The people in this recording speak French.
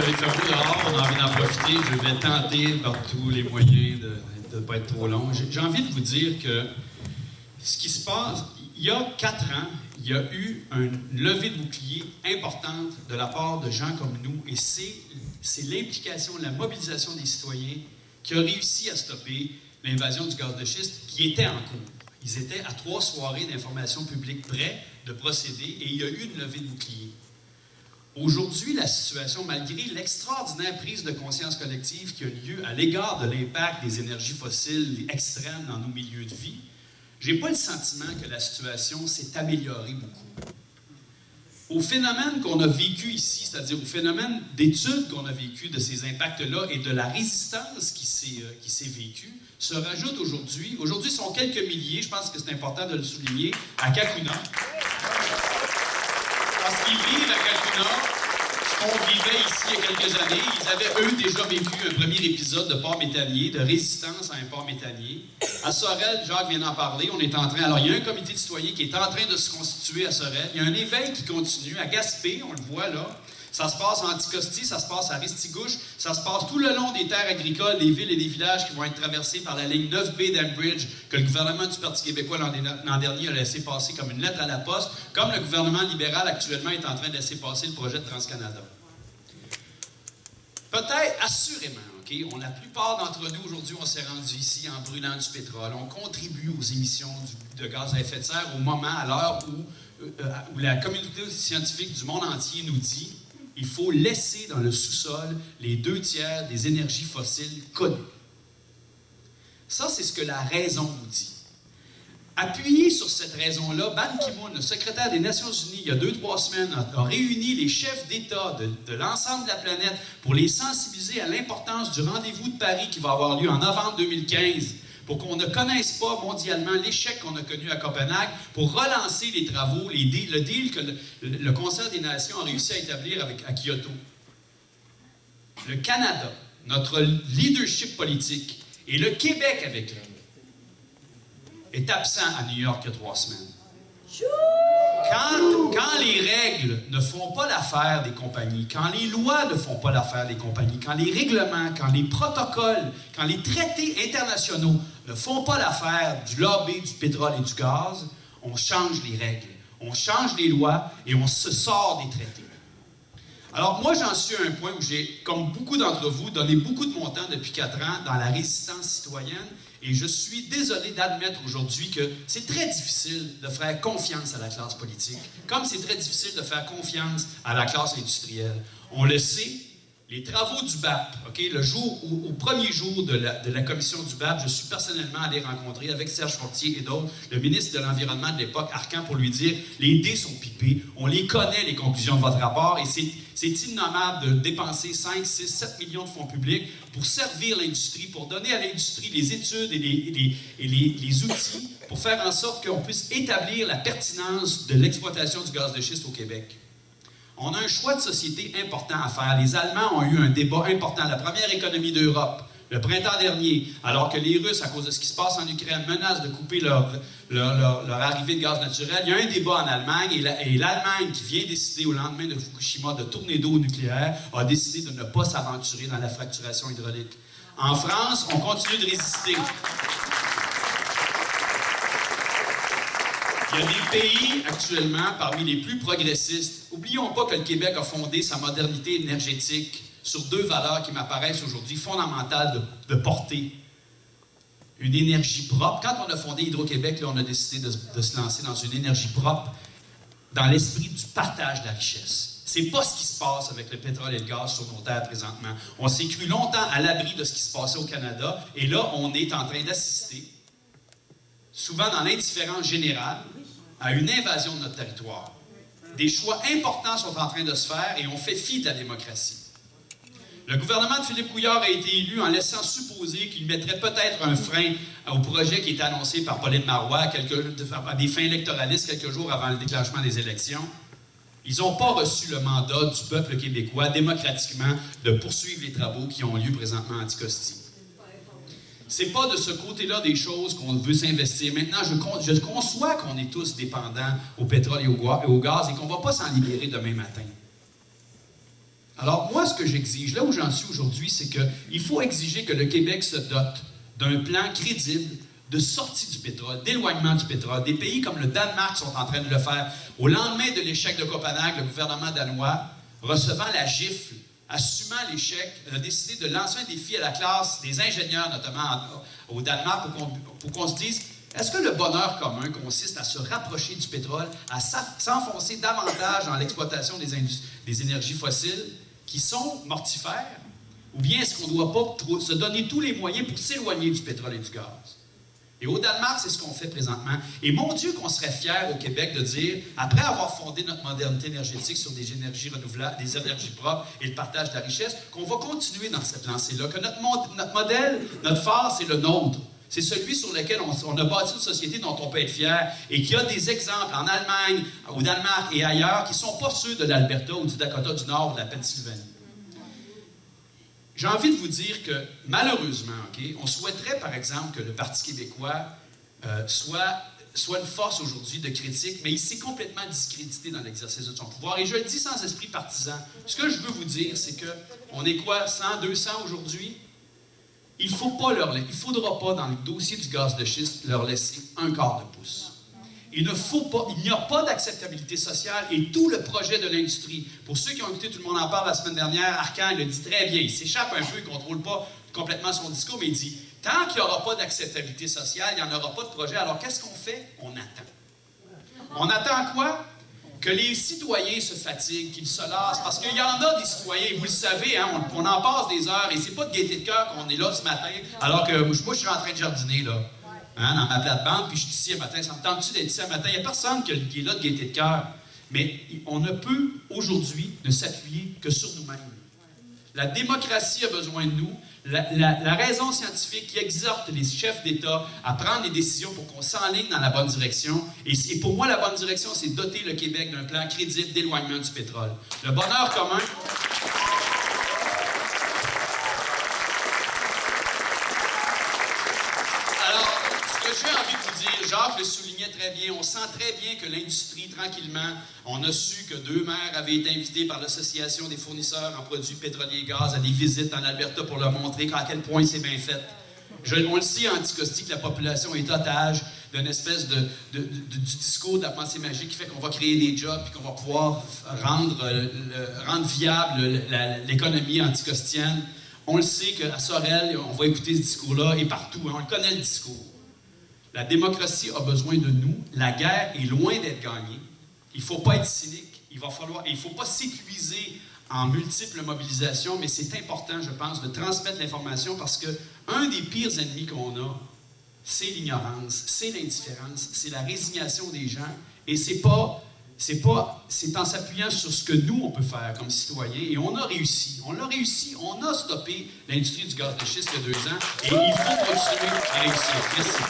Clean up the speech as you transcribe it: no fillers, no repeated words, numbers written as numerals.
il fait beau dehors, on a envie d'en profiter. Je vais tenter par tous les moyens de ne pas être trop long. J'ai envie de vous dire que ce qui se passe, il y a 4 ans, il y a eu une levée de bouclier importante de la part de gens comme nous, et c'est l'implication, la mobilisation des citoyens qui a réussi à stopper l'invasion du gaz de schiste qui était en cours. Ils étaient à 3 soirées d'information publique prêts de procéder, et il y a eu une levée de bouclier. Aujourd'hui, la situation, malgré l'extraordinaire prise de conscience collective qui a lieu à l'égard de l'impact des énergies fossiles extrêmes dans nos milieux de vie, je n'ai pas le sentiment que la situation s'est améliorée beaucoup. Au phénomène qu'on a vécu ici, c'est-à-dire au phénomène d'études qu'on a vécu de ces impacts-là et de la résistance qui s'est vécue, se rajoute aujourd'hui. Aujourd'hui, ce sont quelques milliers, je pense que c'est important de le souligner, à Kakuna. Parce qu'ils vivent à Kakuna ce qu'on vivait ici il y a quelques années. Ils avaient, eux, déjà vécu un premier épisode de port méthanier, de résistance à un port méthanier. À Sorel, Jacques vient d'en parler, on est en train... Alors, il y a un comité de citoyens qui est en train de se constituer à Sorel. Il y a un éveil qui continue à Gaspé, on le voit là. Ça se passe en Anticosti, ça se passe à Restigouche, ça se passe tout le long des terres agricoles, des villes et des villages qui vont être traversés par la ligne 9B d'Ambridge, que le gouvernement du Parti québécois l'an dernier a laissé passer comme une lettre à la poste, comme le gouvernement libéral actuellement est en train de laisser passer le projet de TransCanada. Peut-être, assurément, OK, la plupart d'entre nous, aujourd'hui, on s'est rendu ici en brûlant du pétrole. On contribue aux émissions de gaz à effet de serre au moment, à l'heure où la communauté scientifique du monde entier nous dit il faut laisser dans le sous-sol les 2/3 des énergies fossiles connues. Ça, c'est ce que la raison nous dit. Appuyé sur cette raison-là, Ban Ki-moon, le secrétaire des Nations Unies, il y a 2-3 semaines, a réuni les chefs d'État de l'ensemble de la planète pour les sensibiliser à l'importance du rendez-vous de Paris qui va avoir lieu en novembre 2015, pour qu'on ne connaisse pas mondialement l'échec qu'on a connu à Copenhague, pour relancer les travaux, le deal que le Conseil des Nations a réussi à établir à Kyoto. Le Canada, notre leadership politique, et le Québec avec lui, est absent à New York il y a 3 semaines. Quand les règles ne font pas l'affaire des compagnies, quand les lois ne font pas l'affaire des compagnies, quand les règlements, quand les protocoles, quand les traités internationaux ne font pas l'affaire du lobby du pétrole et du gaz, on change les règles, on change les lois et on se sort des traités. Alors moi, j'en suis à un point où j'ai, comme beaucoup d'entre vous, donné beaucoup de mon temps depuis 4 ans dans la résistance citoyenne. Et je suis désolé d'admettre aujourd'hui que c'est très difficile de faire confiance à la classe politique, comme c'est très difficile de faire confiance à la classe industrielle. On le sait, les travaux du BAP, okay, au premier jour de la commission du BAP, je suis personnellement allé rencontrer avec Serge Fortier et d'autres le ministre de l'Environnement de l'époque, Arcan, pour lui dire « Les dés sont pipés, on les connaît, les conclusions de votre rapport, et c'est innommable de dépenser 5, 6, 7 millions de fonds publics pour servir l'industrie, pour donner à l'industrie les études et les outils pour faire en sorte qu'on puisse établir la pertinence de l'exploitation du gaz de schiste au Québec. » On a un choix de société important à faire. Les Allemands ont eu un débat important, la première économie d'Europe, le printemps dernier, alors que les Russes, à cause de ce qui se passe en Ukraine, menacent de couper leur arrivée de gaz naturel. Il y a un débat en Allemagne et l'Allemagne, qui vient décider au lendemain de Fukushima de tourner d'eau nucléaire, a décidé de ne pas s'aventurer dans la fracturation hydraulique. En France, on continue de résister. Il y a des pays actuellement parmi les plus progressistes. N'oublions pas que le Québec a fondé sa modernité énergétique sur 2 valeurs qui m'apparaissent aujourd'hui fondamentales de porter. Une énergie propre. Quand on a fondé Hydro-Québec, là, on a décidé de se lancer dans une énergie propre, dans l'esprit du partage de la richesse. C'est pas ce qui se passe avec le pétrole et le gaz sur nos terres présentement. On s'est cru longtemps à l'abri de ce qui se passait au Canada, et là, on est en train d'assister, souvent dans l'indifférence générale, à une invasion de notre territoire. Des choix importants sont en train de se faire et on fait fi de la démocratie. Le gouvernement de Philippe Couillard a été élu en laissant supposer qu'il mettrait peut-être un frein au projet qui était annoncé par Pauline Marois à des fins électoralistes quelques jours avant le déclenchement des élections. Ils n'ont pas reçu le mandat du peuple québécois démocratiquement de poursuivre les travaux qui ont lieu présentement à Anticosti. C'est pas de ce côté-là des choses qu'on veut s'investir. Maintenant, je conçois qu'on est tous dépendants au pétrole et au gaz et qu'on ne va pas s'en libérer demain matin. Alors, moi, ce que j'exige, là où j'en suis aujourd'hui, c'est qu'il faut exiger que le Québec se dote d'un plan crédible de sortie du pétrole, d'éloignement du pétrole. Des pays comme le Danemark sont en train de le faire. Au lendemain de l'échec de Copenhague, le gouvernement danois, recevant la gifle, assumant l'échec, a décidé de lancer un défi à la classe des ingénieurs, notamment au Danemark, pour qu'on se dise, est-ce que le bonheur commun consiste à se rapprocher du pétrole, à s'enfoncer davantage dans l'exploitation des énergies fossiles qui sont mortifères, ou bien est-ce qu'on ne doit pas se donner tous les moyens pour s'éloigner du pétrole et du gaz? Et au Danemark, c'est ce qu'on fait présentement. Et mon Dieu qu'on serait fiers au Québec de dire, après avoir fondé notre modernité énergétique sur des énergies renouvelables, des énergies propres et le partage de la richesse, qu'on va continuer dans cette lancée-là, que notre modèle, notre phare, c'est le nôtre. C'est celui sur lequel on a bâti une société dont on peut être fier et qui a des exemples en Allemagne, au Danemark et ailleurs qui ne sont pas ceux de l'Alberta ou du Dakota du Nord ou de la Pennsylvanie. J'ai envie de vous dire que, malheureusement, on souhaiterait, par exemple, que le Parti québécois soit une force aujourd'hui de critique, mais il s'est complètement discrédité dans l'exercice de son pouvoir. Et je le dis sans esprit partisan. Ce que je veux vous dire, c'est qu'on est quoi, 100, 200 aujourd'hui? Il ne faudra pas, dans le dossier du gaz de schiste, leur laisser un quart de pouce. Il n'y a pas d'acceptabilité sociale et tout le projet de l'industrie. Pour ceux qui ont écouté Tout le monde en parle la semaine dernière, Arcan le dit très bien. Il s'échappe un peu, il ne contrôle pas complètement son discours, mais il dit tant qu'il n'y aura pas d'acceptabilité sociale, il n'y en aura pas de projet. Alors qu'est-ce qu'on fait? On attend. On attend quoi? Que les citoyens se fatiguent, qu'ils se lassent, parce qu'il y en a des citoyens, vous le savez, hein, on en passe des heures, et c'est pas de gaieté de cœur qu'on est là ce matin, alors que moi, je suis en train de jardiner, là. Hein, dans ma plate-bande, puis je suis ici un matin. Ça me tente-tu d'être ici un matin? Il n'y a personne qui est là de gaieté de cœur. Mais on ne peut, aujourd'hui, ne s'appuyer que sur nous-mêmes. La démocratie a besoin de nous. La raison scientifique qui exhorte les chefs d'État à prendre des décisions pour qu'on s'enligne dans la bonne direction. Et pour moi, la bonne direction, c'est doter le Québec d'un plan crédible d'éloignement du pétrole. Le bonheur commun... J'ai envie de vous dire, Jacques le soulignait très bien, on sent très bien que l'industrie, tranquillement, on a su que 2 maires avaient été invités par l'Association des fournisseurs en produits pétroliers et gaz à des visites en Alberta pour leur montrer à quel point c'est bien fait. On le sait en Anticosti que la population est otage d'une espèce du discours de la pensée magique qui fait qu'on va créer des jobs et qu'on va pouvoir rendre viable l'économie anticostienne. On le sait qu'à Sorel, on va écouter ce discours-là et partout, hein, on le connaît le discours. La démocratie a besoin de nous. La guerre est loin d'être gagnée. Il ne faut pas être cynique. Il ne faut pas s'épuiser en multiples mobilisations, mais c'est important, je pense, de transmettre l'information parce qu'un des pires ennemis qu'on a, c'est l'ignorance, c'est l'indifférence, c'est la résignation des gens. Et c'est en s'appuyant sur ce que nous, on peut faire comme citoyens. Et on a réussi. On l'a réussi. On a stoppé l'industrie du gaz de schiste il y a 2 ans. Et il faut continuer à réussir. Merci.